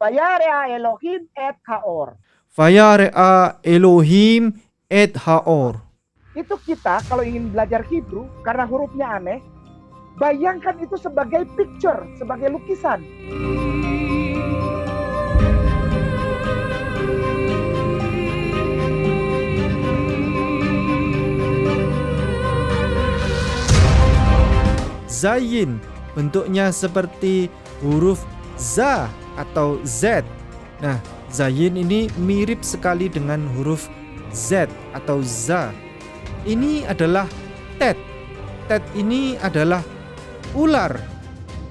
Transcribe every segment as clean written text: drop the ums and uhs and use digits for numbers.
Fayarea Elohim et Haor. Fayare'a Elohim et Haor. Itu kita kalau ingin belajar Hebrew, karena hurufnya aneh, bayangkan itu sebagai picture, sebagai lukisan. Zayin bentuknya seperti huruf za atau Z. Nah, zayin ini mirip sekali dengan huruf Z atau za. Ini adalah tet. Tet ini adalah ular.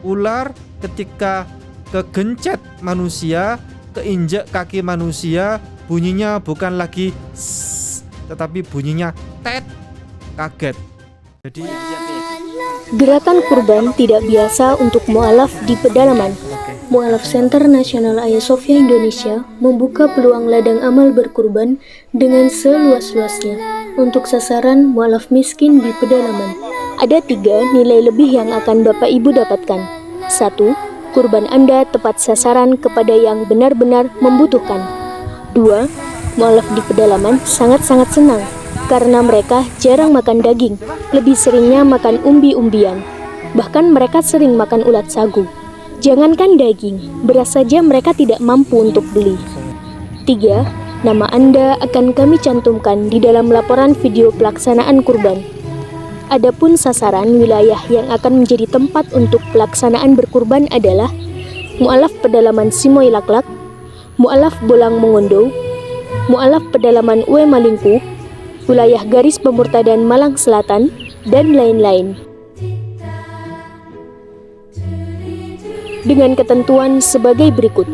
Ular ketika kegencet manusia, keinjak kaki manusia, bunyinya bukan lagi tetapi bunyinya tet. Kaget. Jadi Gerakan kurban tidak biasa untuk mu'alaf di pedalaman. Mu'alaf Center Nasional Ayasofya Indonesia membuka peluang ladang amal berkurban dengan seluas-luasnya untuk sasaran mu'alaf miskin di pedalaman. Ada 3 nilai lebih yang akan Bapak Ibu dapatkan. 1. Kurban Anda tepat sasaran kepada yang benar-benar membutuhkan. 2. Mu'alaf di pedalaman sangat-sangat senang karena mereka jarang makan daging, lebih seringnya makan umbi-umbian. Bahkan mereka sering makan ulat sagu. Jangankan daging, beras saja mereka tidak mampu untuk beli. 3. Nama Anda akan kami cantumkan di dalam laporan video pelaksanaan kurban. Adapun sasaran wilayah yang akan menjadi tempat untuk pelaksanaan berkurban adalah Mu'alaf Pedalaman Simoy Laklak, Mu'alaf Bolang Mongondo, Mu'alaf Pedalaman Ue Malingku, wilayah garis pemurtadan Malang Selatan, dan lain-lain. Dengan ketentuan sebagai berikut.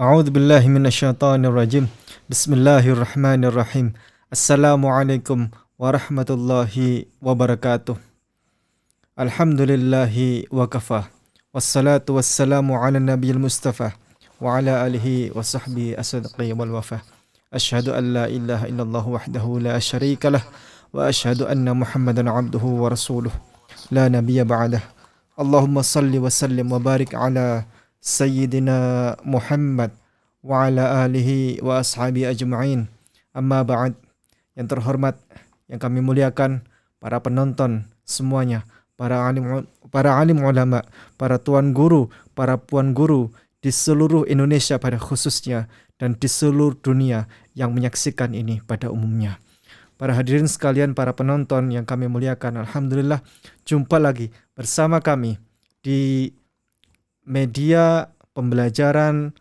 A'udzu billahi minasyaitonir rajim. Bismillahirrahmanirrahim. Assalamualaikum warahmatullahi wabarakatuh. Alhamdulillahi wa kafah. Wassalatu wassalamu ala nabiyil mustafa wa ala alihi wa sahbihi as-sidqi wal wafah. Asyhadu an la ilaha illallah wahdahu la syarika lah wa asyhadu anna Muhammadan abduhu wa rasuluh la nabiyya ba'dah. Allahumma salli wa sallim wa barik ala sayyidina Muhammad wa ala alihi wa ashabi ajma'in. Amma ba'd. Yang terhormat, yang kami muliakan, para penonton semuanya, para alim ulama, para tuan guru, para puan guru di seluruh Indonesia pada khususnya dan di seluruh dunia yang menyaksikan ini pada umumnya. Para hadirin sekalian, para penonton yang kami muliakan, alhamdulillah jumpa lagi bersama kami di media pembelajaran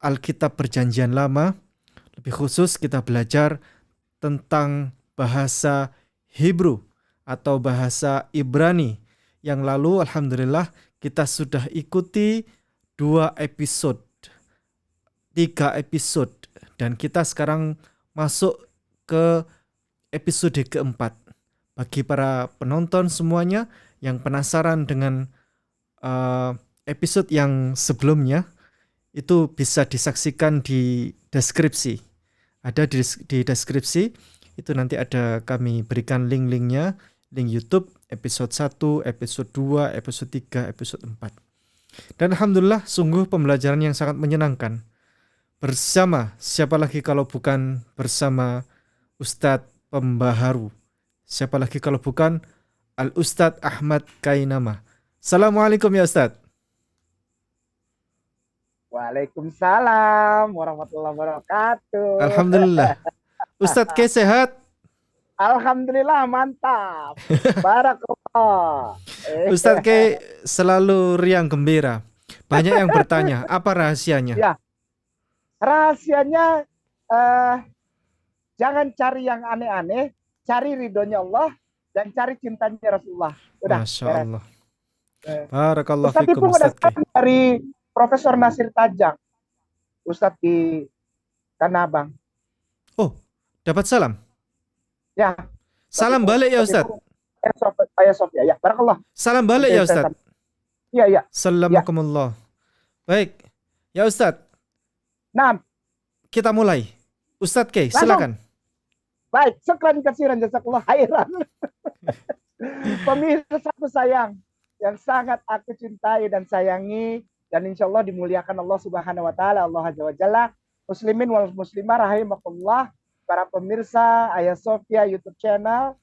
Alkitab Perjanjian Lama. Lebih khusus kita belajar tentang bahasa Hebrew atau bahasa Ibrani. Yang lalu alhamdulillah kita sudah ikuti 2 episode, 3 episode, dan kita sekarang masuk ke episode keempat. Bagi para penonton semuanya yang penasaran dengan episode yang sebelumnya, itu bisa disaksikan di deskripsi. Ada di deskripsi, itu nanti ada kami berikan link-linknya, link YouTube, episode 1, episode 2, episode 3, episode 4. Dan alhamdulillah sungguh pembelajaran yang sangat menyenangkan. Bersama, siapa lagi kalau bukan bersama Ustadz Pembaharu. Siapa lagi kalau bukan Al-Ustadz Ahmad Kainama. Assalamualaikum ya Ustadz. Waalaikumsalam warahmatullahi wabarakatuh. Alhamdulillah. Ustadz ke sehat? Alhamdulillah mantap. Barakallah. Ustadz ke selalu riang gembira. Banyak yang bertanya, apa rahasianya? Ya, rahasianya jangan cari yang aneh-aneh, cari ridhonya Allah dan cari cintanya Rasulullah. Udah. Masya Allah. Barakallahu Ustadz fikum itu ada Ustadz ke. dari Profesor Nasir Tajang, Ustadz di Tanah Abang. Oh, dapat salam? Ya. Salam balik ya Ustadz. Ayasofya, ya. Barakallah. Salam balik ya Ustadz. Iya, iya. Assalamualaikum. Baik. Ya Ustadz, Nah, kita mulai. Ustadz K, langsung. silakan. Baik, sekalian kasiran jazakallah khairan. Pemirsa sayang yang sangat aku cintai dan sayangi, dan insya Allah dimuliakan Allah Subhanahu Wa Taala, Allah Azza wa Jalla, muslimin wal muslimah rahimakumullah, para pemirsa Ayah Sofia YouTube channel.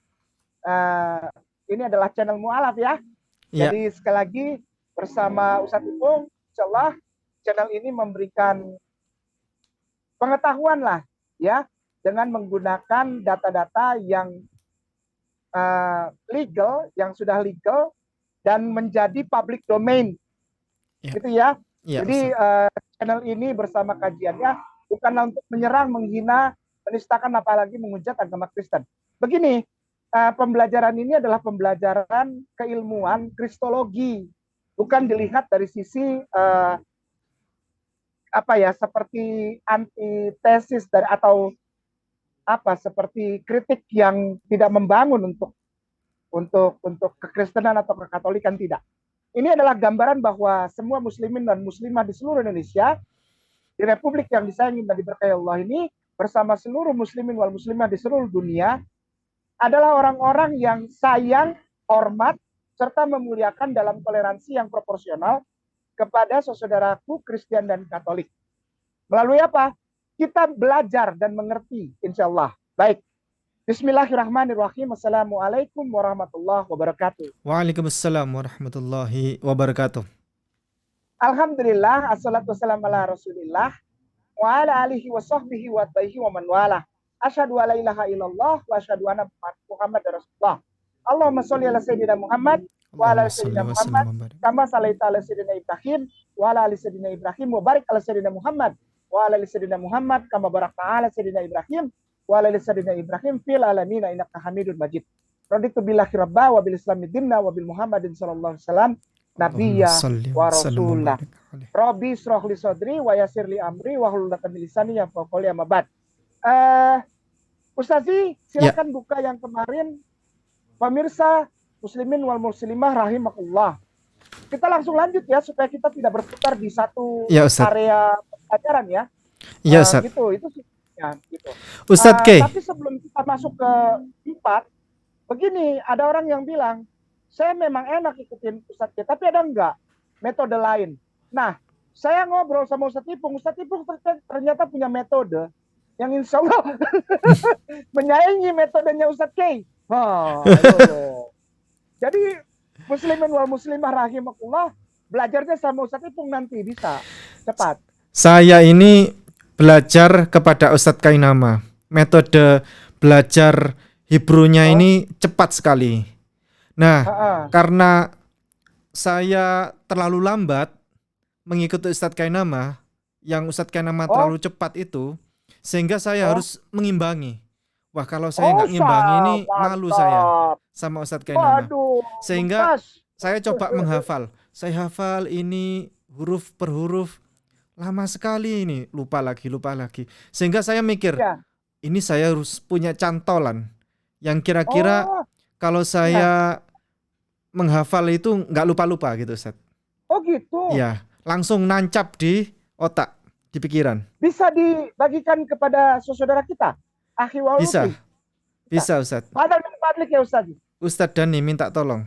Ini adalah channel mualaf ya. Ya, Jadi sekali lagi bersama Ustadz Ipung, insya Allah channel ini memberikan pengetahuan lah ya, dengan menggunakan data-data yang legal, yang sudah legal dan menjadi public domain, Ya. gitu ya. ya Jadi Ustadz. channel ini bersama kajiannya bukanlah untuk menyerang, menghina, menistakan, apalagi menghujat agama Kristen. Begini, pembelajaran ini adalah pembelajaran keilmuan kristologi, bukan dilihat dari sisi seperti antitesis dari atau seperti kritik yang tidak membangun untuk kekristenan atau kekatolikan, tidak. Ini adalah gambaran bahwa semua muslimin dan muslimah di seluruh Indonesia, di republik yang disayangi dan diberkahi Allah ini, bersama seluruh muslimin wal muslimah di seluruh dunia, adalah orang-orang yang sayang, hormat, serta memuliakan dalam toleransi yang proporsional kepada saudaraku Kristen dan Katolik. Melalui apa? Kita belajar dan mengerti, insya Allah. Baik. Bismillahirrahmanirrahim. Assalamualaikum warahmatullahi wabarakatuh. Waalaikumsalam warahmatullahi wabarakatuh. Alhamdulillah, assalatu wassalamu ala rasulillah, wa ala alihi wa sahbihi wa tabihi wa man wala. Asyhadu an la ilaha illallah wa asyhadu anna Muhammad rasulullah. Allahumma sholli ala sayyidina Muhammad wa ala ali sayyidina Muhammad kama shalaita ala sayyidina Ibrahim wa ala ali sayyidina Ibrahim wa barik ala sayyidina Muhammad wa ala ali sayyidina Muhammad kama barakta ala sayyidina Ibrahim wa ala ali sayyidina Ibrahim fil alamin innaka Hamidum Majid. Raditu billahi rabba wa bil islami dinna wa bil Muhammadin sallallahu alaihi wasallam nabiyya wa rasulullah. Rabbi shrah li sadri wa yassir li amri wa hlul 'uqdatam min lisani yafqahu qawli, amma ba'd. Ustazi, silakan buka yang kemarin. Pemirsa muslimin wal muslimah rahimakumullah. Kita langsung lanjut ya, supaya kita tidak berputar di satu area pelajaran ya. Iya Ustaz. Gitu, itu sih ya, gitu. Ustaz K. Tapi sebelum kita masuk ke 4, begini, ada orang yang bilang, saya memang enak ikutin Ustaz K, tapi ada enggak metode lain? Nah, saya ngobrol sama Ustaz Ipung ternyata punya metode yang insya Allah menyaingi metodenya Ustaz K. Jadi muslimin wal muslimah rahimakumullah, belajarnya sama Ustaz Ipung nanti bisa cepat. Saya ini belajar kepada Ustadz Kainama. Metode belajar Hebrunya ini cepat sekali. Nah, karena saya terlalu lambat mengikuti Ustadz Kainama, yang Ustadz Kainama terlalu cepat itu, sehingga saya harus mengimbangi. Wah, kalau saya nggak ngimbangi ini malu saya sama Ustadz Kainama. Sehingga saya coba menghafal. Saya hafal ini huruf per huruf. Lama sekali ini, lupa lagi. Sehingga saya mikir, ini saya harus punya cantolan yang kira-kira kalau saya menghafal itu nggak lupa-lupa gitu, Ustadz. Oh gitu? Iya, langsung nancap di otak, di pikiran. Bisa dibagikan kepada saudara kita? Bisa Ustadz. Fadlik ya Ustadz. Ustadz Dani minta tolong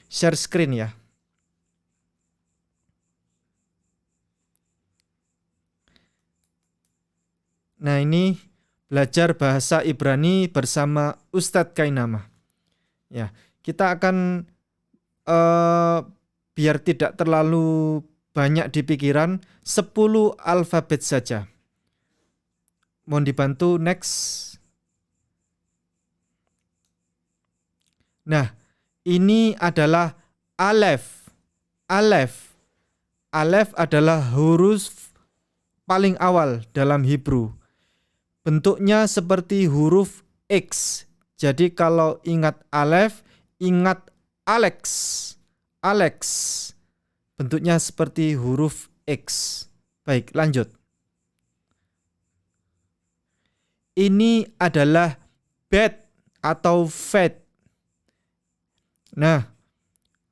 share screen ya. Nah, ini belajar bahasa Ibrani bersama Ustadz Kainama. Ya, kita akan biar tidak terlalu banyak di pikiran, 10 alfabet saja. Mohon dibantu next. Nah, ini adalah alef. Alef adalah huruf paling awal dalam Hebrew. Bentuknya seperti huruf X. Jadi kalau ingat alef, ingat Alex. Bentuknya seperti huruf X. Baik, lanjut. Ini adalah bet atau fed. Nah,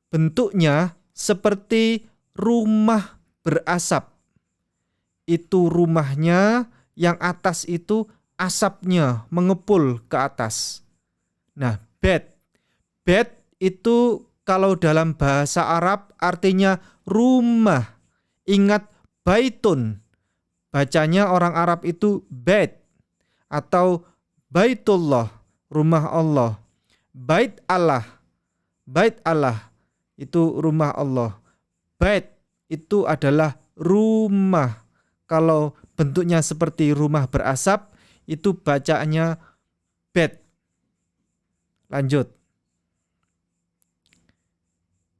bentuknya seperti rumah berasap. Itu rumahnya yang atas itu asapnya mengepul ke atas. Nah, bed. Bed itu kalau dalam bahasa Arab artinya rumah. Ingat baitun. Bacanya orang Arab itu bait atau baitullah, rumah Allah. Bait Allah. Bait Allah itu rumah Allah. Bait itu adalah rumah. Kalau bentuknya seperti rumah berasap, itu bacaannya bed. Lanjut.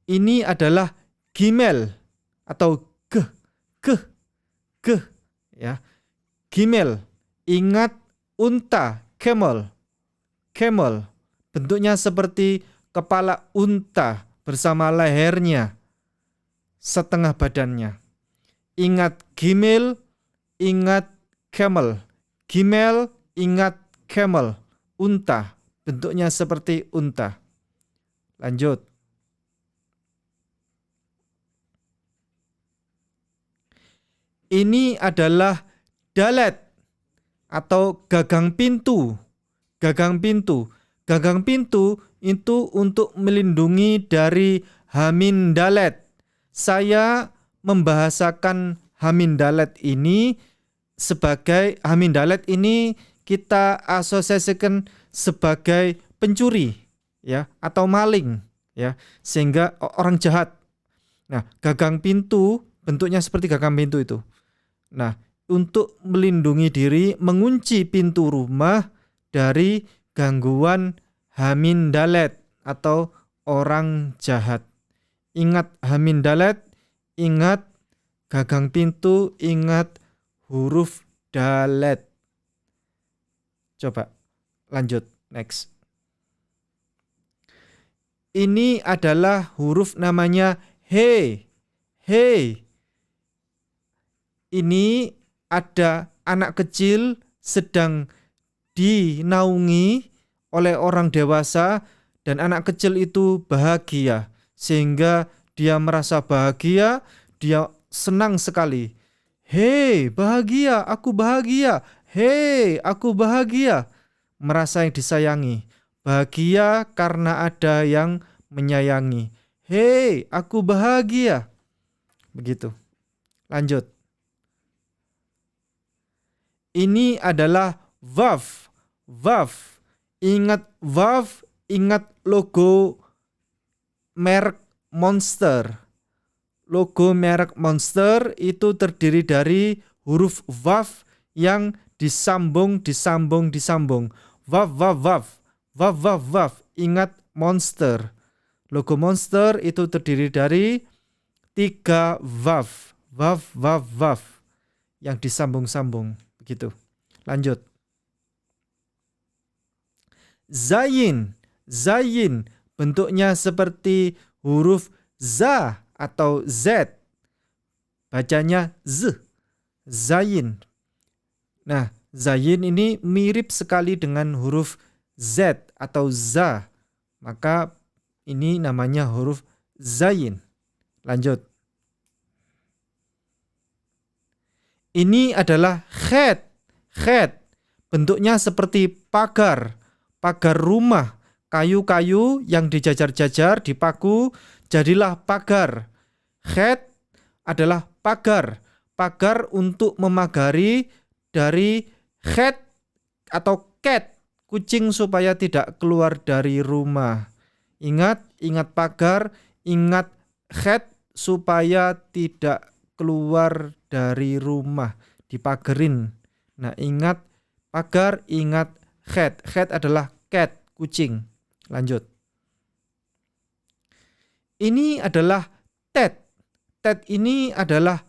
Ini adalah gimel atau geh, ya. Gimel, ingat unta, camel. Camel, bentuknya seperti kepala unta bersama lehernya, setengah badannya. Ingat gimel, ingat camel. Gimel, ingat camel. Unta, bentuknya seperti unta. Lanjut. Ini adalah dalet atau gagang pintu. Gagang pintu. Gagang pintu itu untuk melindungi dari Hamin Dalet. Saya membahasakan Hamin Dalet ini sebagai Hamin Dalet ini kita asosiasikan sebagai pencuri, ya, atau maling, ya, sehingga orang jahat. Nah, gagang pintu bentuknya seperti gagang pintu itu. Nah, untuk melindungi diri, mengunci pintu rumah dari gangguan Hamin Dalet atau orang jahat. Ingat Hamin Dalet, ingat gagang pintu, ingat huruf Dalet. Coba lanjut, next. Ini adalah huruf namanya he. He. Ini ada anak kecil sedang dinaungi oleh orang dewasa dan anak kecil itu bahagia sehingga dia merasa bahagia, dia senang sekali. Hei, bahagia, aku bahagia. Hei, aku bahagia. Merasa yang disayangi. Bahagia karena ada yang menyayangi. Hei, aku bahagia. Begitu. Lanjut. Ini adalah vav. Vav. Ingat vav, ingat logo merek Monster. Logo merek Monster itu terdiri dari huruf vav yang disambung. Vav, vav, vav. Vav, vav, vav. Ingat Monster. Logo Monster itu terdiri dari 3 vav. Vav, vav, vav. Yang disambung-sambung. Begitu. Lanjut. Zayin. Zayin bentuknya seperti huruf za atau z. Bacanya z. Zayin. Nah, zayin ini mirip sekali dengan huruf z atau za. Maka ini namanya huruf zayin. Lanjut. Ini adalah khet. Khet bentuknya seperti pagar. Pagar rumah, kayu-kayu yang dijajar-jajar, dipaku, jadilah pagar. Khet adalah pagar. Pagar untuk memagari dari khet atau cat, kucing supaya tidak keluar dari rumah. Ingat pagar, ingat khet supaya tidak keluar dari rumah, dipagerin. Nah, ingat pagar, ingat khet. Khet adalah cat, kucing. Lanjut. Ini adalah tet. Tet ini adalah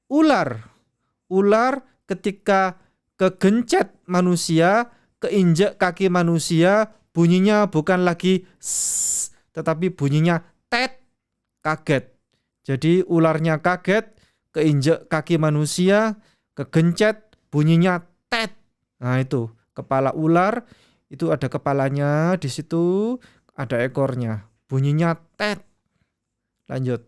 ular. Ular ketika kegencet manusia, keinjak kaki manusia, bunyinya bukan lagi sss, tetapi bunyinya tet. Kaget. Jadi ularnya kaget, keinjak kaki manusia, kegencet, bunyinya tet. Nah, itu kepala ular, itu ada kepalanya, di situ ada ekornya. Bunyinya tet. Lanjut.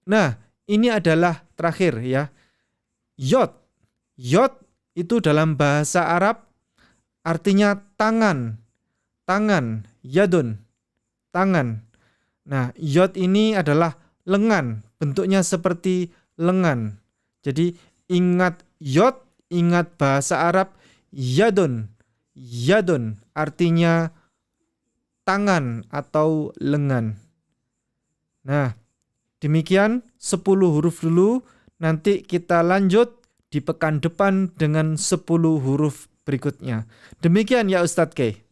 Nah, ini adalah terakhir ya. Yod. Yod itu dalam bahasa Arab artinya tangan. Tangan, yadun, tangan. Nah, yod ini adalah lengan, bentuknya seperti lengan. Jadi ingat yod, ingat bahasa Arab yadun. Yadun artinya tangan atau lengan. Nah, demikian 10 huruf dulu. Nanti kita lanjut di pekan depan dengan 10 huruf berikutnya. Demikian ya Ustadz K.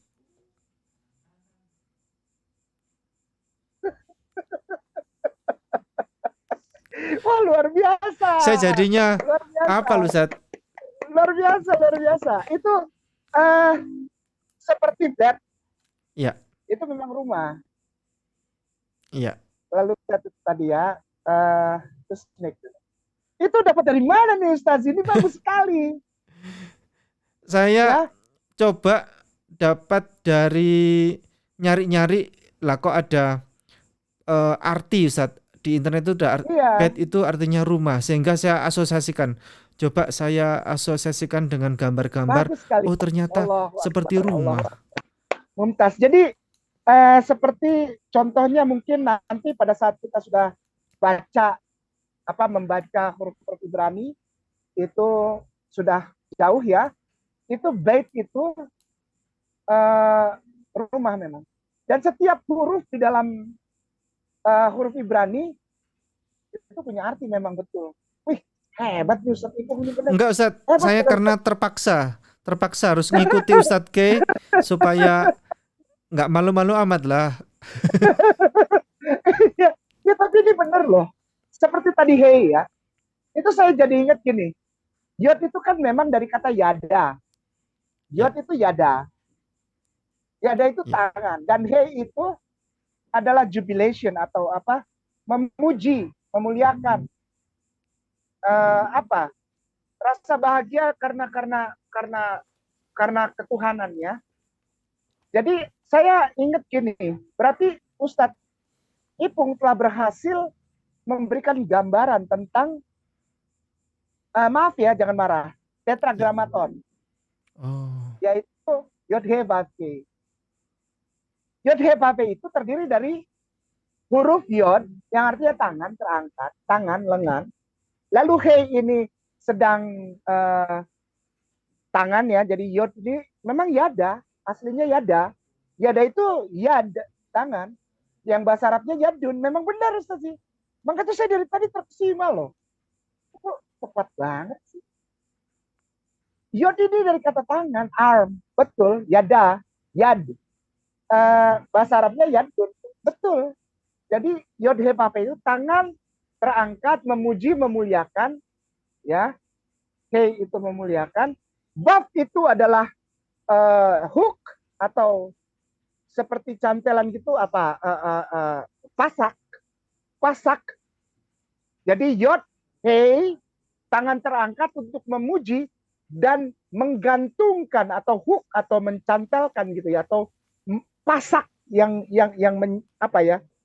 Wah, luar biasa. Saya jadinya Luar biasa. apa Ustadz? Luar biasa, luar biasa. Itu eh seperti bed, Iya, itu memang rumah. iya. Lalu tadi ya, terus snake. Itu dapat dari mana nih Ustaz? Ini bagus sekali. Saya Ya, coba dapat dari nyari-nyari lah kok ada arti Ustadz. Di internet itu ada bed iya, itu artinya rumah sehingga saya asosiasikan. Coba saya asosiasikan dengan gambar-gambar. bagus sekali. Oh, ternyata Allahu seperti Akbar, Allahu rumah. Akbar. Mumtaz. Jadi seperti contohnya mungkin nanti pada saat kita sudah membaca huruf-huruf Ibrani itu sudah jauh ya. Itu bait itu eh, rumah memang. Dan setiap huruf di dalam huruf Ibrani itu punya arti memang betul. Wih, hebat nih Ustaz itu benar-benar Enggak Ustadz, hebat. saya karena terpaksa harus ngikuti Ustadz K supaya nggak malu-malu amat lah. ya, ya, tapi ini benar loh. Seperti tadi hey ya, itu saya jadi ingat gini. Yod itu kan memang dari kata yada. Yod itu yada. Yada itu Ya. tangan. Dan hey itu adalah jubilation atau apa? Memuji, memuliakan. Apa? Rasa bahagia karena ketuhanannya. Jadi saya ingat gini, berarti Ustadz Ipung telah berhasil memberikan gambaran tentang maaf ya, jangan marah, tetragramaton, Oh, yaitu Yod He Vav He. Yod He Vav He itu terdiri dari huruf Yod yang artinya tangan terangkat, tangan, lengan. Lalu He ini sedang tangan ya, jadi Yod ini memang Yada, aslinya Yada. Yada itu Yad, tangan. Yang bahasa Arabnya Yadun, memang benar Ustaz sih. Makanya saya dari tadi terkesima loh. Kok tepat banget sih. Yod ini dari kata tangan, arm, betul, Yada, Yad. Bahasa Arabnya Yadun, betul. Jadi Yod He Vav He itu tangan terangkat, memuji, memuliakan, ya. He itu memuliakan. Vav itu adalah hook atau seperti cantelan gitu apa pasak. Jadi Yod He tangan terangkat untuk memuji dan menggantungkan atau hook atau mencantelkan gitu ya, atau pasak yang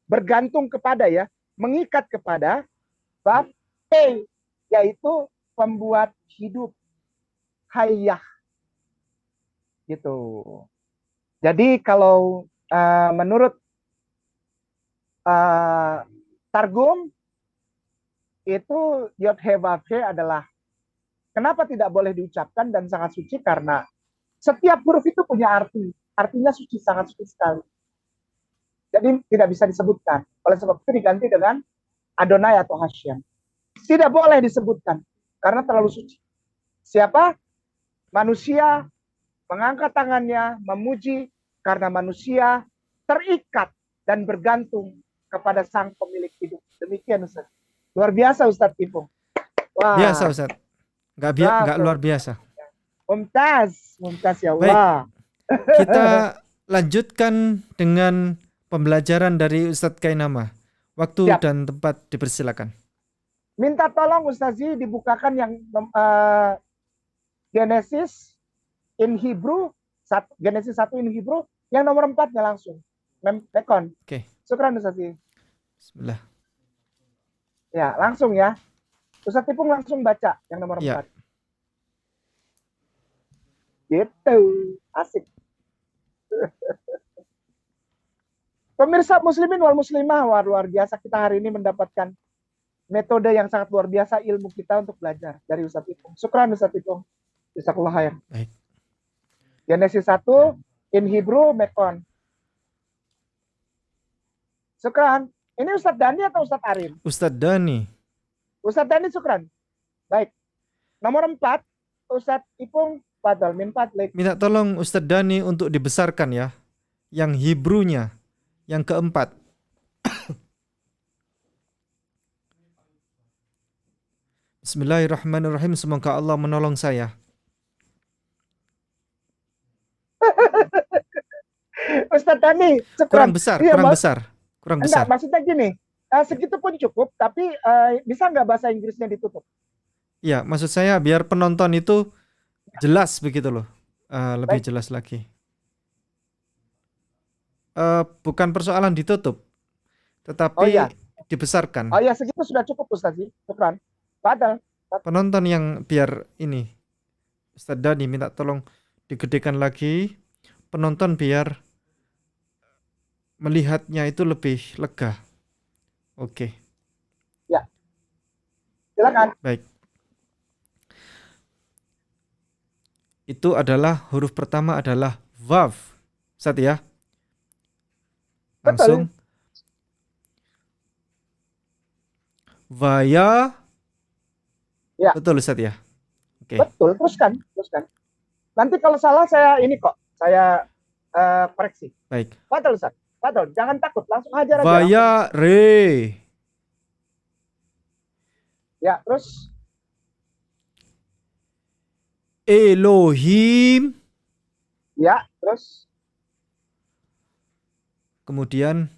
bergantung kepada ya, mengikat kepada Vav He, yaitu pembuat hidup, hayah gitu. Jadi kalau menurut Targum itu Yod He Vav He adalah kenapa tidak boleh diucapkan dan sangat suci, karena setiap huruf itu punya arti. Artinya suci, sangat suci sekali. Jadi tidak bisa disebutkan. Oleh sebab itu diganti dengan Adonai atau Hashem. Tidak boleh disebutkan karena terlalu suci. Siapa? Manusia mengangkat tangannya, memuji karena manusia terikat dan bergantung kepada sang pemilik hidup. Demikian Ustaz. Luar biasa Ustaz Ipung. Wah. biasa Ustadz. Nggak luar biasa. Mumtaz ya Baik. Allah. Kita lanjutkan dengan pembelajaran dari Ustadz Kainama. Waktu Siap. dan tempat dipersilakan. Minta tolong Ustazi dibukakan yang Genesis in Hebrew, Genesis 1 in Hebrew, yang nomor 4-nya langsung. Mekon. Oke. Syukran Ustazi. Bismillah. Ya, langsung ya. Ustadz Ipung langsung baca yang nomor Ya. 4. Gitu. Asik. Pemirsa muslimin wal muslimah, wah, luar biasa kita hari ini mendapatkan metode yang sangat luar biasa ilmu kita untuk belajar dari Ustadz Ipung. Syukran Ustadz Ipung. Jazakallah khair. Baik. Genesis 1 in Hebrew Mekon. Syukran. Ini Ustadz Dani atau Ustadz Arin? Ustadz Dani. Ustadz Dani syukran. Baik. Nomor 4, Ustadz Ipung Fadal min fadlik. Minta tolong Ustadz Dani untuk dibesarkan ya. Yang Hebrew-nya. Yang keempat. Bismillahirrahmanirrahim. Semoga Allah menolong saya. Ustadz Dani, Kurang syukran. besar, Iya, kurang besar. Kurang enggak, besar. maksudnya gini, segitu pun cukup, tapi bisa nggak bahasa Inggrisnya ditutup? Ya, maksud saya biar penonton itu jelas begitu loh. Lebih Baik. jelas lagi. Bukan persoalan ditutup, tetapi Oh iya. dibesarkan. Oh ya, segitu sudah cukup Ustadz. Syukran. Fadal. Penonton yang biar ini, Ustadz Dani minta tolong digedekan lagi. Penonton biar melihatnya itu lebih lega. Oke. Silakan. Baik. Itu adalah huruf pertama adalah vav. Ustadz ya. Langsung. Vaya. Ya. Betul Ustadz ya. Oke. Betul, teruskan. Nanti kalau salah saya ini kok, saya koreksi. Baik. Fadal Ustadz. Fadal, jangan takut, langsung hajar aja. Vaya re. Ya, terus Elohim. ya, terus Kemudian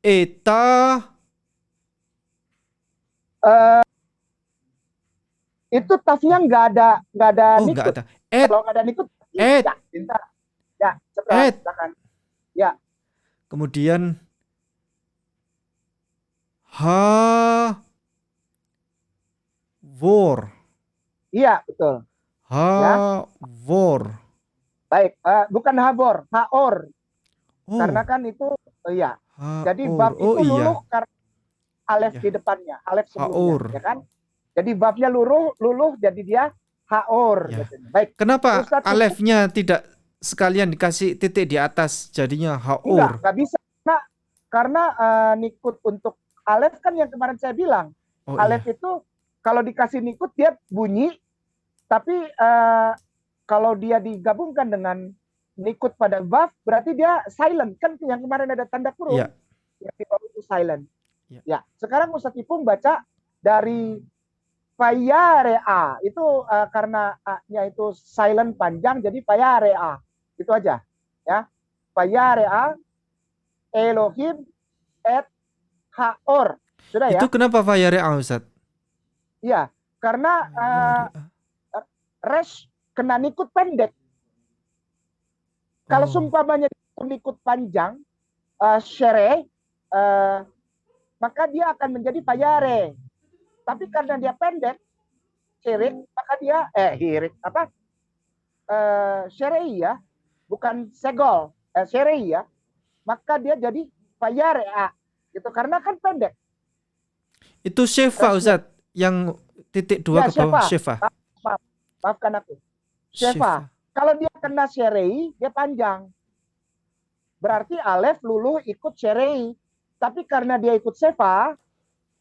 Eta. itu tafnya nggak ada Oh, nikut. nggak ada. Et. Kalau nggak ada nikut, Et. ya, pintar. Ya, Et. silakan. Kemudian ha. Vor. Iya, betul. Havor. Baik, bukan habor, haor. Oh, Karena kan itu, iya. Jadi haor. bab Oh itu iya. luluh karena alef Ya. di depannya, alef sebelumnya, Haor. ya kan? Jadi babnya luluh, jadi dia haor. Ya. Gitu. Baik, Kenapa Ustadz alefnya tidak sekalian dikasih titik di atas jadinya haor? nggak bisa. Karena nikut untuk alef kan yang kemarin saya bilang. Oh Alef iya. itu kalau dikasih nikut dia bunyi, tapi kalau dia digabungkan dengan nikut pada vav, berarti dia silent. Kan yang kemarin ada tanda kurung. Iya. Yang di bawah itu silent. Ya. Ya, sekarang Ustadz Ipung baca dari Fayarea. Itu karena A-nya itu silent panjang, jadi Fayarea. Itu aja. Ya. Fayarea, Elohim, et haor. Sudah ya? Itu kenapa Fayare Ustaz? Iya, karena res kena nikut pendek. Kalau sumpamanya nikut panjang, syere, maka dia akan menjadi fayare. Tapi karena dia pendek, syirik, maka dia syerei ya, bukan segol, syerei ya, maka dia jadi fayare gitu karena kan pendek. Itu Syefa Ustaz, yang titik 2 ke bawah Syefa. Maafkan aku. Syefa. Kalau dia kena syerei, dia panjang. Berarti alef luluh ikut syerei. Tapi karena dia ikut Syefa,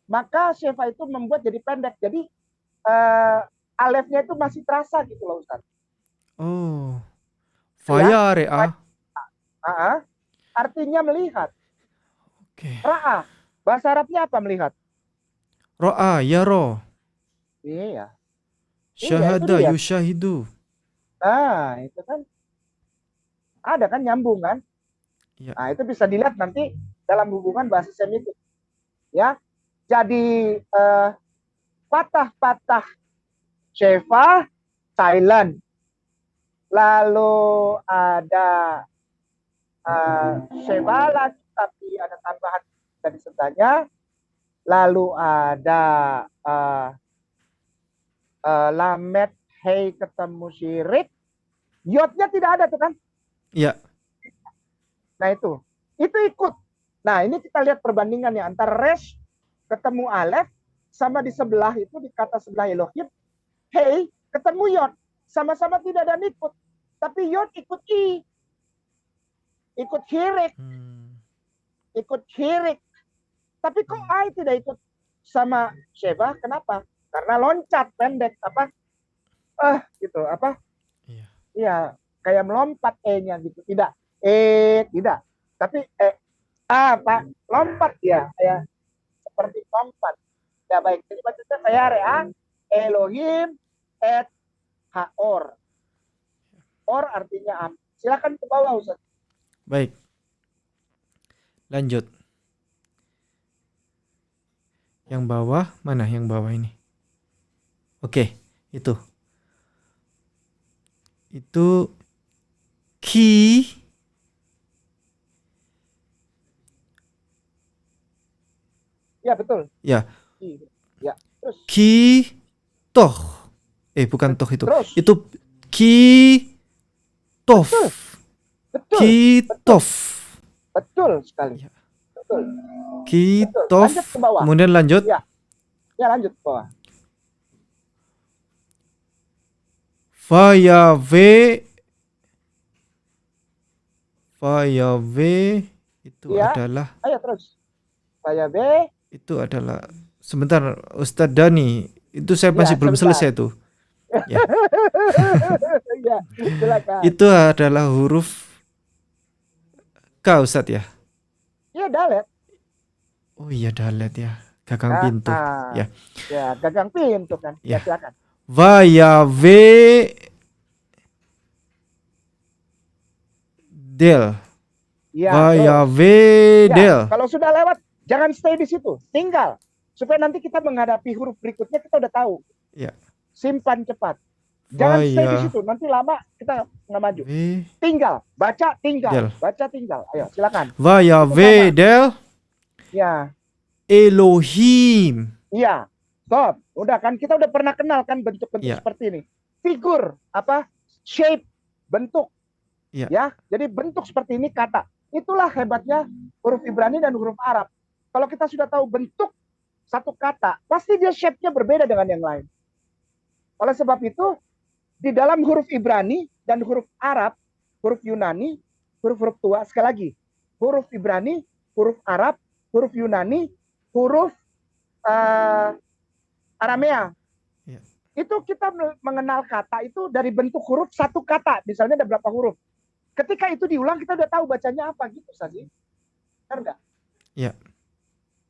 maka Syefa itu membuat jadi pendek. Jadi alefnya itu masih terasa gitu loh Ustaz. Oh. Fayare artinya melihat. Oke. Ra'a. Bahasa Arabnya apa melihat? Ro'a, yaro. Iya. Syahada, Iya, yushahidu. Nah, itu kan ada kan nyambung kan? Ya. Nah, itu bisa dilihat nanti dalam hubungan bahasa Semitik. Ya. Jadi patah-patah Syefa silent. Lalu ada Syefa lagi tapi ada tambahan tadi sebutnya. Lalu ada lamet hei ketemu syirik. Yodnya tidak ada tuh kan? Iya. Nah itu ikut. Nah ini kita lihat perbandingannya antara resh ketemu alef sama di sebelah itu di kata sebelah Elohim. Hei ketemu yod, sama-sama tidak ada ikut. Tapi yod ikut i, ikut hirik, ikut hirik. Tapi kok ai tidak ikut sama Sheba? Kenapa? Karena loncat pendek apa? Gitu apa? Iya, kayak melompat e-nya gitu. Tidak. Tidak. Tapi Pak, lompat ya, kayak seperti lompat. Ya baik. Jadi maksudnya saya rea Elohim et haor. Or artinya api. Silakan ke bawah Ustaz. Baik. Lanjut. Yang bawah, mana yang bawah ini? Oke, itu. Itu ki Ya, betul. ya. Ya, terus. Ki toh. Bukan toh itu. Terus. Itu ki tof. Betul. Ki tof. Betul sekali. Ya. Betul. Ki Betul. tof. Lanjut ke bawah. Kemudian lanjut. Ya. Ya, lanjut ke bawah. Fayave itu Ya. adalah. Ayo terus. B. Itu adalah, sebentar Ustadz Dani, itu saya masih belum selesai tuh. Ya. Ya, silakan. Itu adalah huruf K Ustadz ya? Iya, dalet. Oh iya dalet ya, gagang pintu. Ya. Ya, gagang pintu kan. Ya, silakan. Vayave del. Ya, Vayave del. Kalau sudah lewat, jangan stay di situ. Tinggal. Supaya nanti kita menghadapi huruf berikutnya kita udah tahu. Ya. Simpan cepat. Jangan stay di situ. Nanti lama kita nggak maju. Tinggal. Baca tinggal. Del. Baca tinggal. Ayo, silakan. Vayave del. Ya. Elohim. Iya. Stop. Udah kan kita udah pernah kenal kan bentuk-bentuk seperti ini. Figur apa? Shape, bentuk. Ya. Jadi bentuk seperti ini kata. Itulah hebatnya huruf Ibrani dan huruf Arab. Kalau kita sudah tahu bentuk satu kata, pasti dia shape-nya berbeda dengan yang lain. Oleh sebab itu, di dalam huruf Ibrani dan huruf Arab, huruf Yunani, huruf-huruf tua, sekali lagi, huruf Ibrani, huruf Arab, huruf Yunani, huruf Aramea. Ya. Itu kita mengenal kata itu dari bentuk huruf satu kata. Misalnya ada berapa huruf. Ketika itu diulang, kita udah tahu bacanya apa gitu saja. Benar nggak? Ya.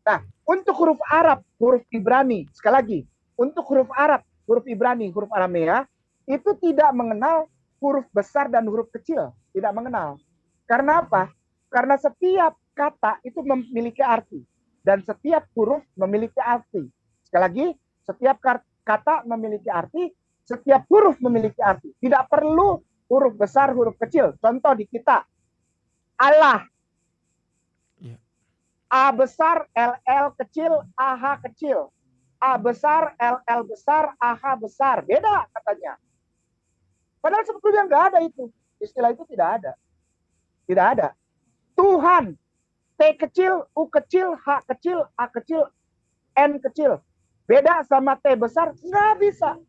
Nah, untuk huruf Arab, huruf Ibrani, sekali lagi, untuk huruf Arab, huruf Ibrani, huruf Aramea, itu tidak mengenal huruf besar dan huruf kecil. Tidak mengenal. Karena apa? Karena setiap kata itu memiliki arti. Dan setiap huruf memiliki arti. Sekali lagi, setiap kata memiliki arti, setiap huruf memiliki arti. Tidak perlu huruf besar, huruf kecil. Contoh di kita. Allah. A besar, LL kecil, AH kecil. A besar, LL besar, AH besar. Beda katanya. Padahal sebetulnya nggak ada itu. Istilah itu tidak ada. Tidak ada. Tuhan. T kecil, U kecil, H kecil, A kecil, N kecil. Beda sama T besar? Nggak bisa.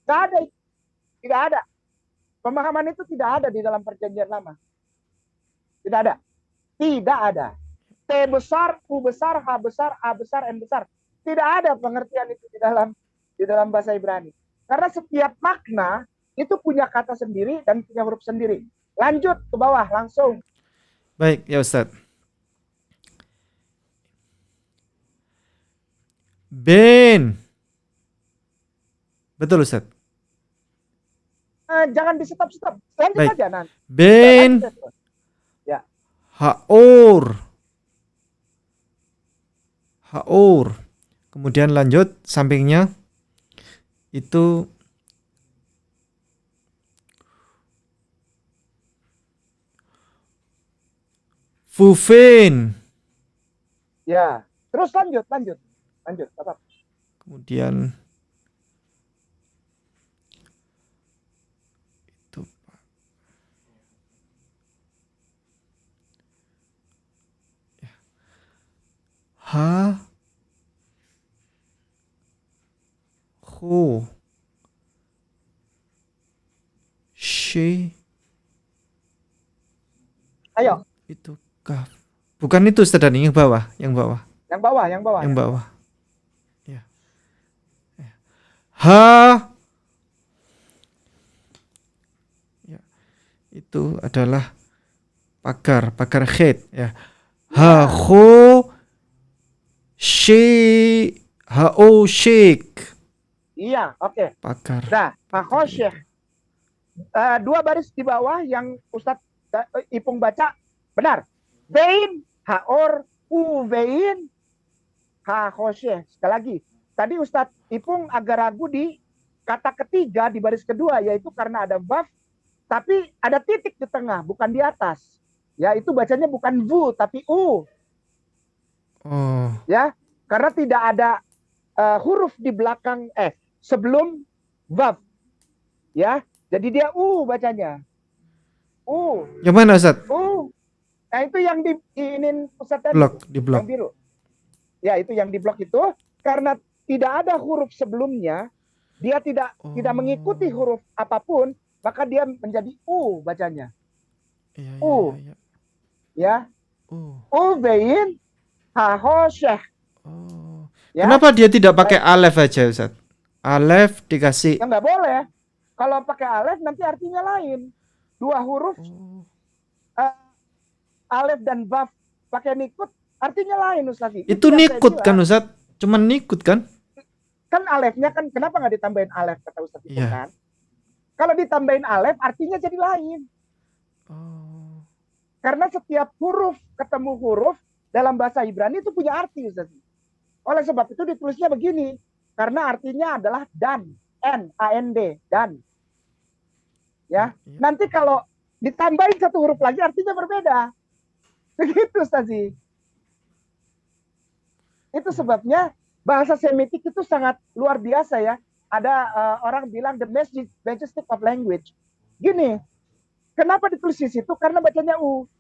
Nggak ada. Tidak ada. Pemahaman itu tidak ada di dalam perjanjian lama. Tidak ada. Tidak ada. T besar, U besar, H besar, A besar, N besar. Tidak ada pengertian itu di dalam bahasa Ibrani. Karena setiap makna itu punya kata sendiri dan punya huruf sendiri. Lanjut ke bawah langsung. Baik, ya Ustadz. Ben. Betul Ustadz. Jangan di stop. Lanjut baik. aja nanti. Ben. Ya. Haor. Kemudian lanjut sampingnya itu Fufen. Ya. Terus lanjut. Apa? Kemudian itu ha ho she Ayo, itu kaf. Bukan itu Ustaz Dani, yang bawah. yang bawah. Yang bawah. Ya. Ha. Ya. Itu adalah pagar khed ya. Ha ho she ha o shik. Iya, oke. Pagar. Nah, Hakosyekh. Dua baris di bawah yang Ustadz Ipung baca benar. Bein, haor, uvein, hakosyekh. Sekali lagi. Tadi Ustadz Ipung agak ragu di kata ketiga di baris kedua, yaitu karena ada baf, tapi ada titik di tengah, bukan di atas. Ya, itu bacanya bukan vu, tapi u. Oh. Ya, karena tidak ada huruf di belakang sebelum baf. Ya, jadi dia bacanya. Yang mana Ustaz? Nah itu yang diinin Ustaz tadi. Di blok. Yang biru. Ya, itu yang di blok itu karena tidak ada huruf sebelumnya, dia tidak mengikuti huruf apapun, maka dia menjadi bacanya. Iya. Ya. Uvein hahosyekh. Oh. Ya. Kenapa dia tidak pakai alef aja Ustaz? Alef dikasih. Ya nggak boleh. Kalau pakai alef nanti artinya lain. Dua huruf alef dan baf pakai nikut artinya lain Ustaz. Itu nikut kan Ustaz? Cuman nikut kan? Kan alefnya kan kenapa nggak ditambahin alef kata Ustaz itu kan? Kalau ditambahin alef artinya jadi lain. Karena setiap huruf ketemu huruf dalam bahasa Ibrani itu punya arti Ustaz. Oleh sebab itu ditulisnya begini. Karena artinya adalah dan, N-A-N-D, dan. Ya, nanti kalau ditambahin satu huruf lagi artinya berbeda. Begitu Ustazi. Itu sebabnya bahasa Semitik itu sangat luar biasa ya. Ada orang bilang the majestic of language. Gini, kenapa ditulis di situ? Karena bacanya U.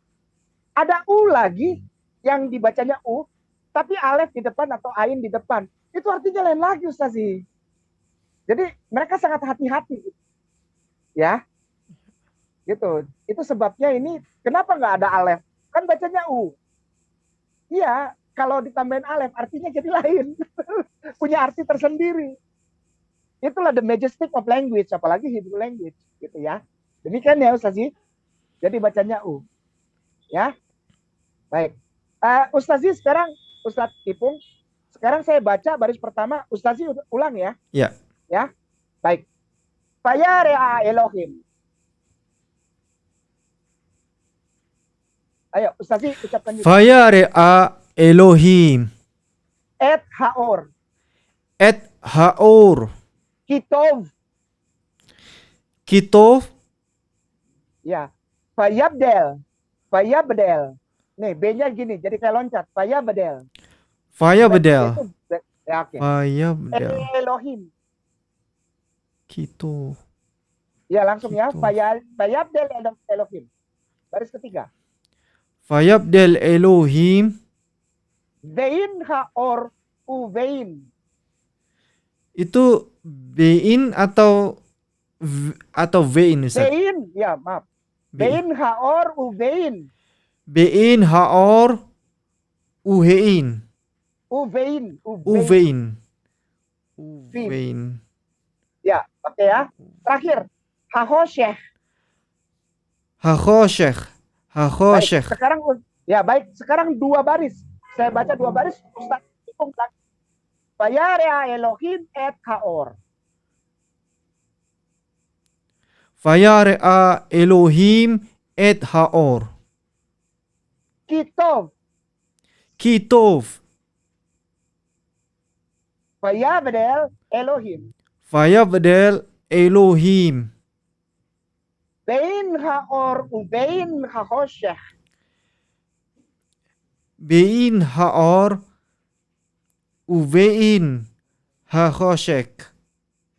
Ada U lagi yang dibacanya U, tapi alef di depan atau ain di depan. Itu artinya lain lagi Ustazi. Jadi mereka sangat hati-hati. Ya. Gitu. Itu sebabnya ini kenapa nggak ada alef? Kan bacanya U. Iya, kalau ditambahin alef artinya jadi lain. Punya arti tersendiri. Itulah the majestic of language, apalagi Hebrew language, gitu ya. Demikian ya Ustazi. Jadi bacanya U. Ya. Baik. Ustazi sekarang Ustaz Ipung, sekarang saya baca baris pertama, Ustazi ulang ya. Iya. Ya. Baik. Fayarea Elohim. Ayo, Ustazi ucapkan juga. Fayarea Elohim. Et haor. Kitov. Ya. Fayabdel. Nih, B-nya gini, jadi kayak loncat. Fayabdel. Ya, oke. Fayabdel. Elohim. Kitov. Ya, langsung ya. Fayabdel Elohim. Baris ketiga. Fayabdel Elohim. Vein haor uvein. Itu bein atau vein Ustaz? Vein, ya maaf. Vein haor uvein. Bein haor uvein. Uvein. Ya, oke ya. Terakhir, hahosyekh. Hakosyekh. Sekarang dua baris. Saya baca dua baris, Ustaz hitung lagi. Fayarea Elohim et haor. Fayarea Elohim et haor. Kitov. Fayabdel Elohim. Bein haor ubein hahosyekh. Bein haor uvein ha khoshek.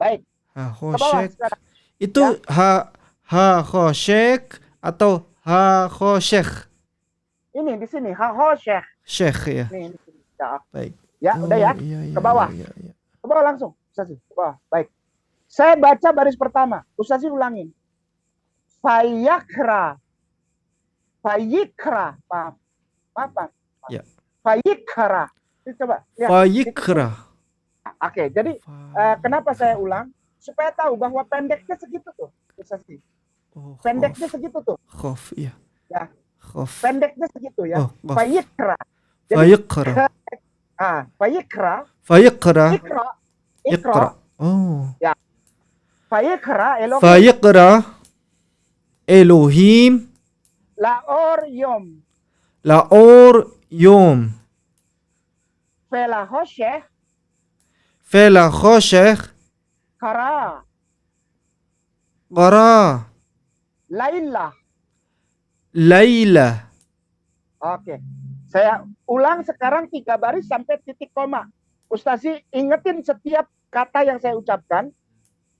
Baik, Ha ke bawah khoshek. sekarang. Itu Ya. ha khoshek atau ha khoshek? Ini di sini, ha-ho-shekh. Syekh ya. Nih, di sini. Ya, Baik. ya udah ya. Iya, iya, Ke bawah. iya, iya. Ke bawah langsung. Ustazi, ke bawah. Baik. Saya baca baris pertama. Ustazi ulangin. Fayakra. Fayikra. Maaf. Maaf, Pak. Ya. Fayikra. Ini coba. Lihat. Fayikra. Oke, jadi kenapa saya ulang? Supaya tahu bahwa pendeknya segitu tuh. Ustazi. Oh, Pendeknya segitu tuh. khof, iya. Ya. Khof. Pendeknya segitu ya. Oh, khof. Fayikra. Fayikra. Fayikra. Fayikra. Ikra. Iqra. Oh. Fayikra. Elohim. Fayikra. Elohim. Laor yom. Laor yom. Fela hosheh. Fela khoshek. Kara. Qara. Lailah. Laila. Oke. Saya ulang sekarang 3 baris sampai titik koma. Ustazi ingetin setiap kata yang saya ucapkan.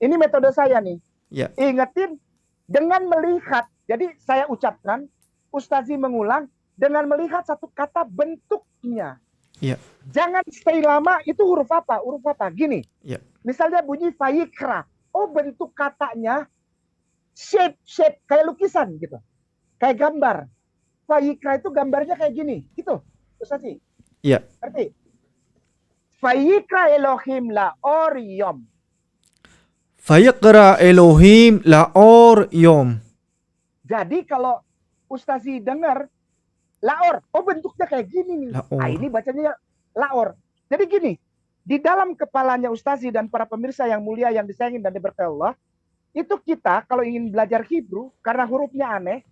Ini metode saya nih. Ya. Ingetin dengan melihat. Jadi saya ucapkan, Ustazi mengulang dengan melihat satu kata bentuknya. Ya. Jangan stay lama, itu huruf apa? Huruf apa? Gini. Ya. Misalnya bunyi fayikra. Oh, bentuk katanya shape kayak lukisan gitu. Kayak gambar. Fayikra itu gambarnya kayak gini, gitu. Ustazi. Ya. Ngerti? Fayikra Elohim la Oriom. Fayikra Elohim laor yom. Jadi kalau Ustazi dengar laor, oh bentuknya kayak gini nih. Laor. Nah, ini bacanya laor. Jadi gini, di dalam kepalanya Ustazi dan para pemirsa yang mulia yang disayangin dan diberkahi Allah, itu kita kalau ingin belajar Hebrew karena hurufnya aneh,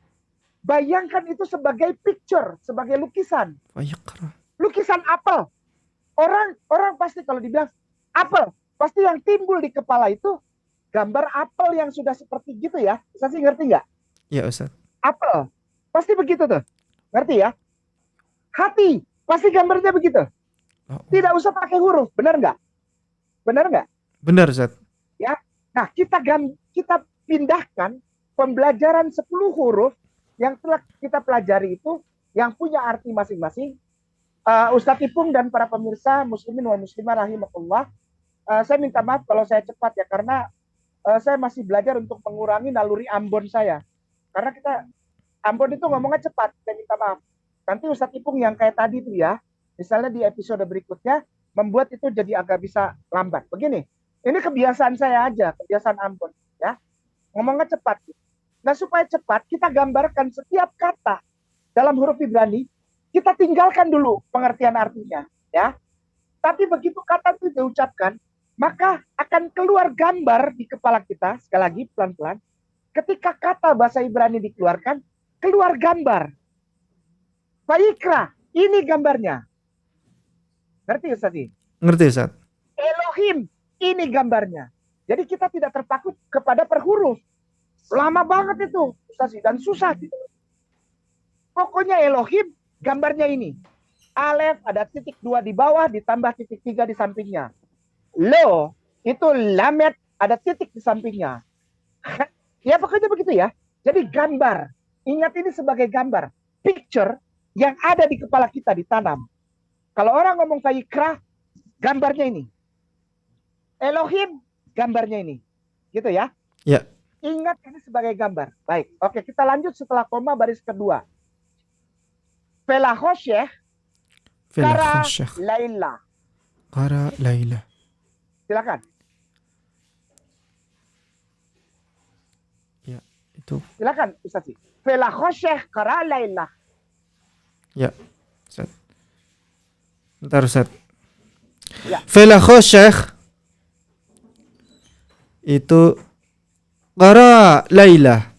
bayangkan itu sebagai picture, sebagai lukisan. Fayikra. Lukisan apel. Orang pasti kalau dibilang apel, pasti yang timbul di kepala itu gambar apel yang sudah seperti gitu ya. Ustaz ngerti nggak? Ya, Ustaz. Apel. Pasti begitu tuh. Ngerti ya? Hati. Pasti gambarnya begitu. Tidak usah pakai huruf. Benar nggak? Benar nggak? Benar, Ustaz. Ya. Nah, kita pindahkan pembelajaran 10 huruf yang telah kita pelajari itu yang punya arti masing-masing. Ustadz Ipung dan para pemirsa muslimin wal muslimah rahimakumullah, saya minta maaf kalau saya cepat ya, karena saya masih belajar untuk mengurangi naluri Ambon saya. Karena kita Ambon itu ngomongnya cepat, saya minta maaf. Nanti Ustadz Ipung yang kayak tadi itu ya, misalnya di episode berikutnya membuat itu jadi agak bisa lambat. Begini, ini kebiasaan saya aja, kebiasaan Ambon ya, ngomongnya cepat. Nah, supaya cepat kita gambarkan setiap kata dalam huruf Ibrani. Kita tinggalkan dulu pengertian artinya, ya. Tapi begitu kata itu diucapkan, maka akan keluar gambar di kepala kita. Sekali lagi, pelan-pelan. Ketika kata bahasa Ibrani dikeluarkan, keluar gambar. Fayikra, ini gambarnya. Ngerti, Ustaz? Ngerti, Ustaz? Elohim, ini gambarnya. Jadi kita tidak terpaku kepada per huruf. Lama banget itu, Ustaz, dan susah. Gitu. Pokoknya Elohim, gambarnya ini. Alef ada titik 2 di bawah ditambah titik 3 di sampingnya. Lo itu lamet ada titik di sampingnya. Ya pokoknya begitu ya. Jadi gambar. Ingat ini sebagai gambar. Picture yang ada di kepala kita ditanam. Kalau orang ngomong Fayikra, gambarnya ini. Elohim, gambarnya ini. Gitu ya. Ya. Ingat ini sebagai gambar. Baik. Oke, kita lanjut setelah koma baris kedua. Fela khosheh. Kara Laila. Kara Laila. Silakan. Ya, itu. Silakan Ustaz. Fela khosheh kara Laila. Ya, Ustaz. Bentar, Ustaz. Ya. Fela khosheh itu kara Laila.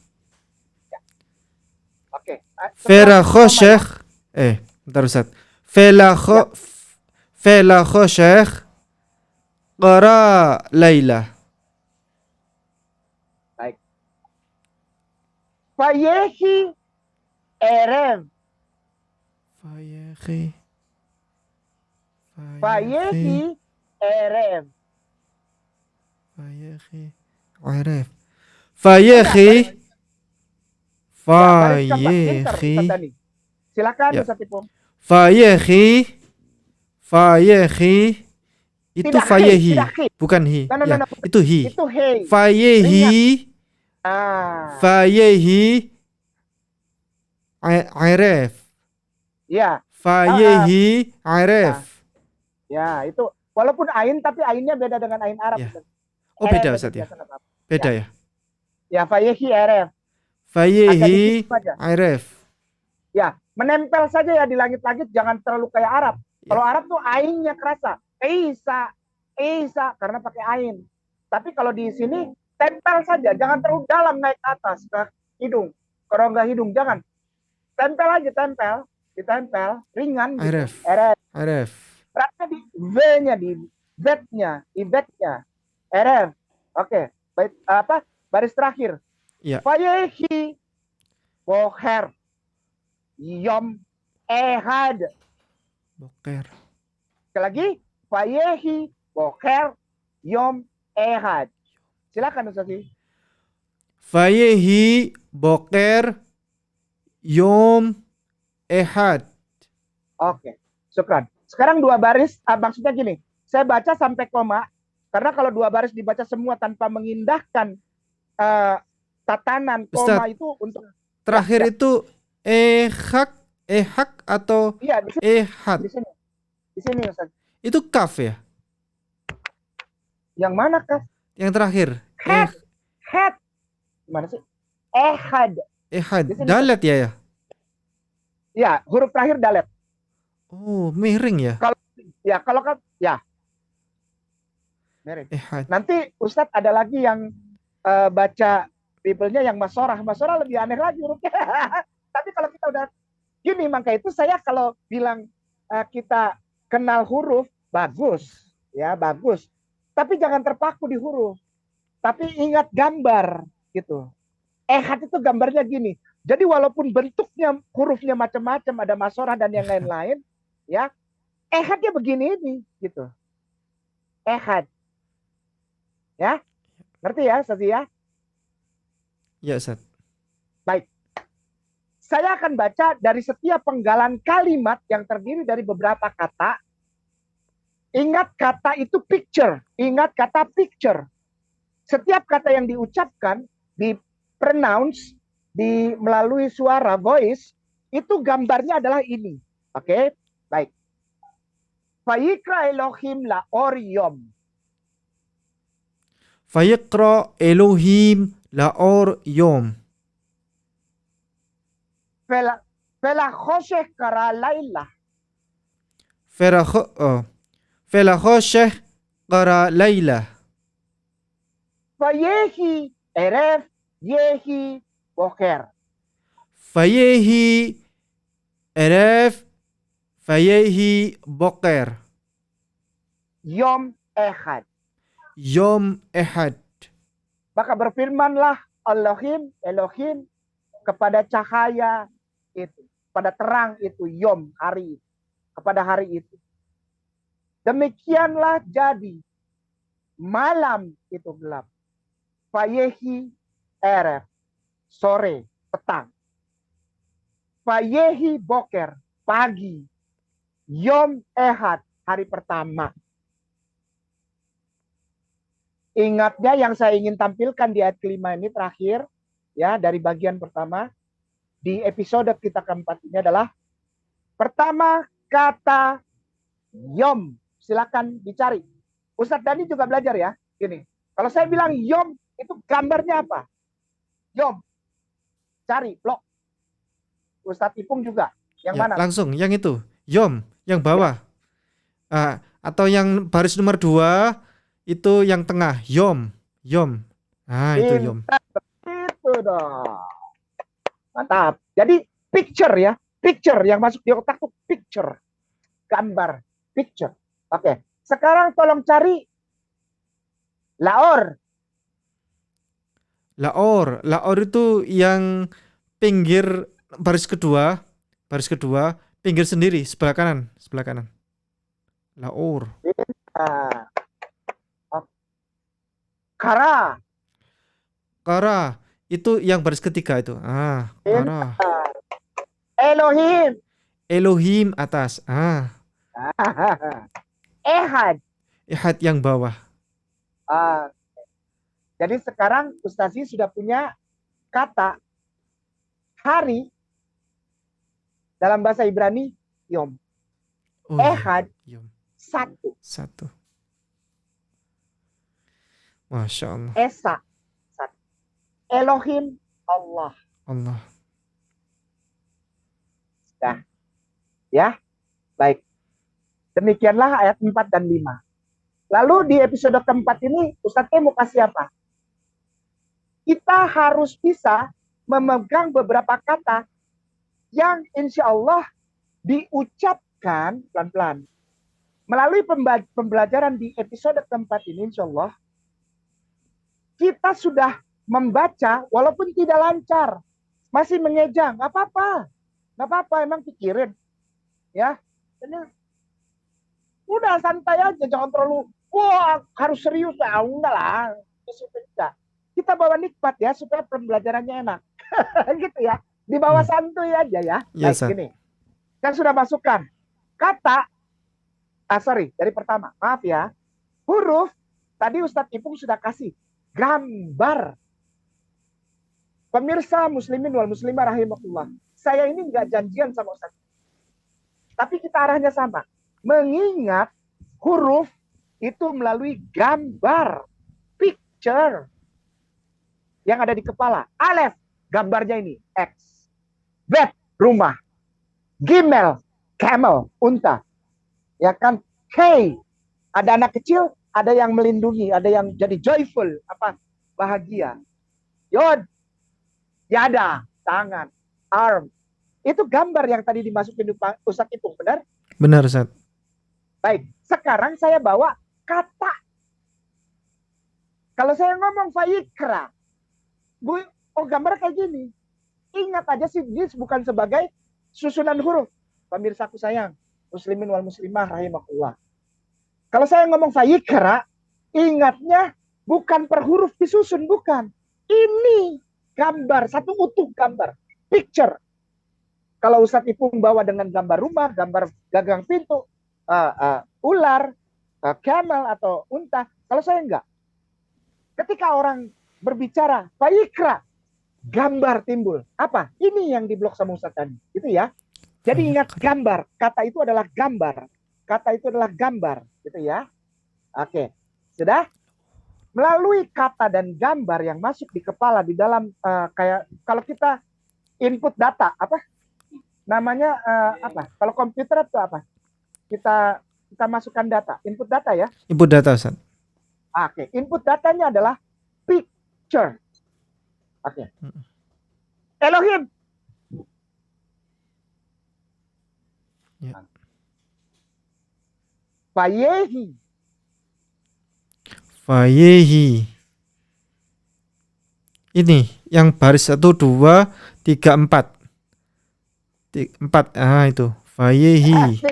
Ya. Oke. Fela khosheh. Bentar, Ustaz. Fela khosheh kara Laila. Baik. Fayehi Erev. Fayehi. Fayehi eref. Fayehi. Aref. Fayehi. Ya, baris keempat. Pinter, Ustaz Fayehi. Dani. Silakan Ya. Ustaz Ipung. Fayehi. Fayehi. Itu Tidak he, fayehi, tidak he. bukan hi. No, Ya, bukan. itu hi. Itu he. Ringan. Fayehi. Ah, Fayehi. Aref. ya, Fayehi. Aref. ya itu. Walaupun ain, tapi ainnya beda dengan ain Arab. Ya. Ustaz. Oh, Eref beda aja Ustaz ya. biasa nggak apa-apa. Beda ya. Ya, fayehi eref. Agak Fayehi. dikit saja. Aref. Ya, menempel saja ya di langit-langit, jangan terlalu kayak Arab. Ya. Kalau Arab tuh ainnya kerasa. Isa, karena pakai ain. Tapi kalau di sini tempel saja, jangan terlalu dalam naik ke atas ke hidung. Kalau nggak hidung jangan. Tempel aja, ditempel, ringan. Aref. Gitu. Eref. Aref. Beratnya di V-nya, di Z-nya, Eref. Oke, baik baris terakhir. Ya. Fayehi boher yom ehad. Boker. Sekali lagi, fayehi boher yom ehad. Silakan Ustaz. Fayehi boker yom ehad. Oke, syukran. Sekarang dua baris, maksudnya gini, saya baca sampai koma, karena kalau dua baris dibaca semua tanpa mengindahkan tatanan koma Ustaz, itu untuk terakhir itu ehak atau iya di sini, ehad. di sini Ustaz. Itu kaf ya? Yang mana kah? Yang terakhir. Head. Gimana sih? Ehad. Ehad. Di sini, Dalet ya? Ya, huruf terakhir dalet. Oh, miring ya? Ya, kalau kan ya. Mirip. Ehad. Nanti Ustadz ada lagi yang baca Bible-nya yang masorah. Masorah lebih aneh lagi hurufnya. Tapi kalau kita udah gini, maka itu saya kalau bilang kita kenal huruf, bagus. Ya, bagus. Tapi jangan terpaku di huruf. Tapi ingat gambar gitu. Ehad itu gambarnya gini. Jadi walaupun bentuknya hurufnya macam-macam, ada masorah dan yang lain-lain, ya, ehadnya begini ini gitu. Ehad. Ya, ngerti ya, Ustaz ya? Ya, Ustaz. Baik. Saya akan baca dari setiap penggalan kalimat yang terdiri dari beberapa kata. Ingat kata itu picture. Ingat kata picture. Setiap kata yang diucapkan, di pronounce, melalui suara voice, itu gambarnya adalah ini. Oke? Baik. Vayikra Elohim la Oriom. Fayaqra Elohim laor yom. Vela khosheh kara layla. Felahosheh qara layla. Fayehi eref yehi boker. Fayehi eref. Fayehi boker. Yom ehad. Yom ehad. Maka berfirmanlah Elohim kepada cahaya itu, pada terang itu, yom, hari, kepada hari itu. Demikianlah jadi malam itu gelap. Fayehi eref, sore, petang. Fayehi boker, pagi. Yom ehad, hari pertama. Ingatnya yang saya ingin tampilkan di ayat kelima ini terakhir, ya, dari bagian pertama di episode kita keempat ini adalah pertama kata yom. Silakan dicari. Ustadz Dani juga belajar ya. Gini, kalau saya bilang yom itu gambarnya apa? Yom. Cari, blok. Ustadz Ipung juga. Yang Ya, mana? langsung, yang itu. Yom, yang bawah. Atau yang baris nomor 2, itu yang tengah. Yom. Ah, itu yom. Itu dong. Mantap. Jadi picture ya. Picture yang masuk di otak tuh picture. Gambar. Picture. Oke. Sekarang tolong cari laor. Laor itu yang pinggir baris kedua Pinggir sendiri, sebelah kanan, sebelah kanan. Laur. Ah, Kara. Kara. Itu yang baris ketiga itu. Kara. Elohim. Elohim atas. Ehad. Ihad yang bawah. Ah, jadi sekarang Ustazi sudah punya kata hari dalam bahasa Ibrani Yom. Oh iya. Ehad Yom. satu. Masya Allah. Esa satu. Elohim Allah. Allah. Sudah. Ya, baik. Demikianlah ayat 4 dan 5. Lalu di episode keempat ini Ustadz mau kasih apa? Kita harus bisa memegang beberapa kata yang insya Allah diucapkan pelan-pelan. Melalui pembelajaran di episode keempat ini insya Allah, kita sudah membaca walaupun tidak lancar. Masih mengejang, nggak apa-apa. Nggak apa-apa, emang pikirin. Ya, ini udah santai aja, jangan terlalu, wah harus serius. Enggak lah, kita bawa nikmat ya, supaya pembelajarannya enak. Gitu ya, dibawa santuy aja ya. Yes, Baik, gini. Saya sudah masukkan kata, dari pertama, maaf ya, huruf, tadi Ustadz Ipung sudah kasih gambar. Pemirsa muslimin wal muslimah rahimahullah, saya ini nggak janjian sama Ustadz, tapi kita arahnya sama, mengingat huruf itu melalui gambar, picture yang ada di kepala. Alef, gambarnya ini X. Bet, rumah. Gimel, camel, unta. Ya kan? K, ada anak kecil, ada yang melindungi, ada yang jadi joyful, bahagia. Yod, yada, tangan, arm. Itu gambar yang tadi dimasukin Ustadz Ipung, benar? Benar, Ustaz. Baik, sekarang saya bawa kata. Kalau saya ngomong fayikra, gambar kayak gini. Ingat aja sih, ini bukan sebagai susunan huruf. Pemirsaku sayang, muslimin wal muslimah rahimahullah. Kalau saya ngomong fayikra, ingatnya bukan per huruf disusun, bukan. Ini gambar, satu utuh gambar, picture. Kalau Ustadz Ipung bawa dengan gambar rumah, gambar gagang pintu, ular, camel atau unta. Kalau saya enggak. Ketika orang berbicara, fayikra, gambar timbul. Apa? Ini yang diblok sama Ustadz tadi. Gitu ya. Jadi ingat gambar. Kata itu adalah gambar. Kata itu adalah gambar. Gitu ya. Oke. Sudah? Melalui kata dan gambar yang masuk di kepala di dalam kayak kalau kita input data, namanya kalau komputer itu apa? Kita masukkan data, input data ya. Input data, Ustaz. Oke, input datanya adalah picture. Oke. Elohim. Ya. Fayehi. Ini yang baris 1, 2, 3, 4. 4, itu. Fayehi.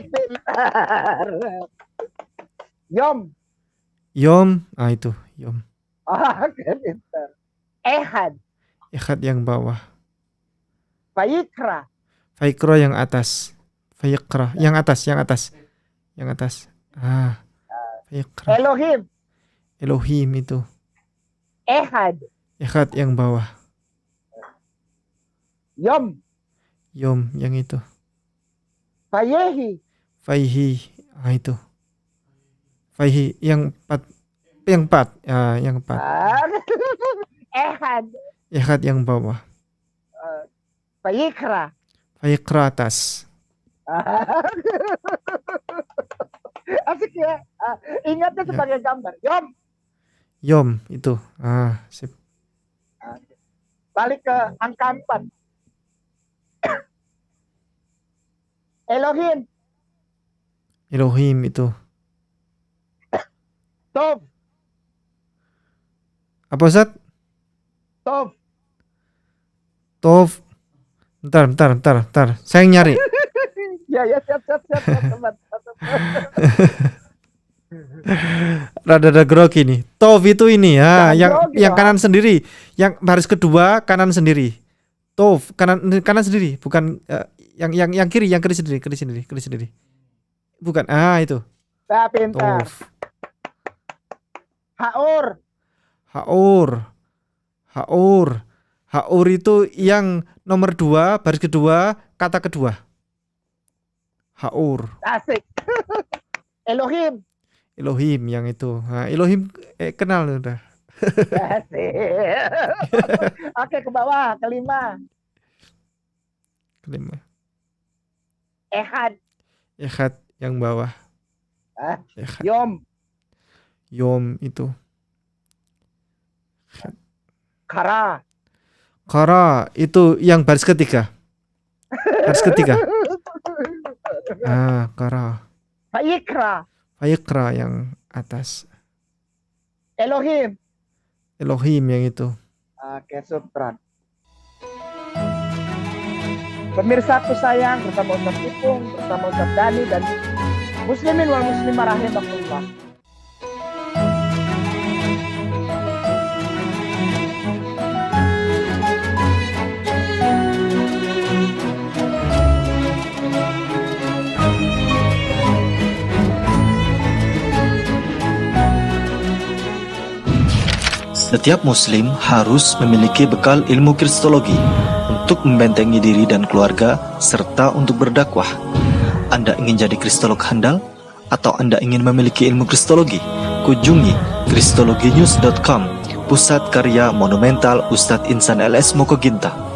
Yom. Itu. Yom. Oke, pintar. Ehad. Ehad yang bawah. Fayikra. Fayikra yang atas. Fayikra yang atas. Fayikra. Elohim itu. Ehad yang bawah. Yom yang itu. Fayehi. Itu. Fayehi yang 4. Yang 4. Ehad yang bawah. Fayikra atas. Asik ya. Ingatnya sebagai gambar. Yom itu. Sip. Balik ke angka 4. Elohim itu. Tov. Apa, Ustaz? Tov. Bentar. Saya yang nyari. Ya, ya, siap, siap, siap, siap, sobat. Rada-rada grogi nih. Tov itu ini ya, Jangan grogi yang dong. kanan sendiri, yang baris kedua kanan sendiri. Tov kanan sendiri, bukan yang kiri sendiri, kiri sendiri. Bukan. Itu. Nah, pintar. Tov. Haur. Haur. Haur. Haur itu yang nomor 2 baris kedua kata kedua. Haur. Asik. Elohim. Elohim yang itu. Nah, Elohim kenal udah. Asik. Oke, ke bawah. Kelima. Ehad. Ehad yang bawah. Ehad. Yom. Yom itu. Kara. Kara itu yang baris ketiga. Baris ketiga. Kara. Vayikra. Vayikra yang atas. Elohim. Elohim yang itu. Oke, Supran. Pemirsa aku sayang, bersama Ustaz Ipung, bersama Ustaz Dani, dan muslimin wal muslimah rahimakumullah. Setiap muslim harus memiliki bekal ilmu kristologi untuk membentengi diri dan keluarga serta untuk berdakwah. Anda ingin jadi kristolog handal atau Anda ingin memiliki ilmu kristologi? Kunjungi kristologinews.com, pusat karya monumental Ustadz Insan LS Mokoginta.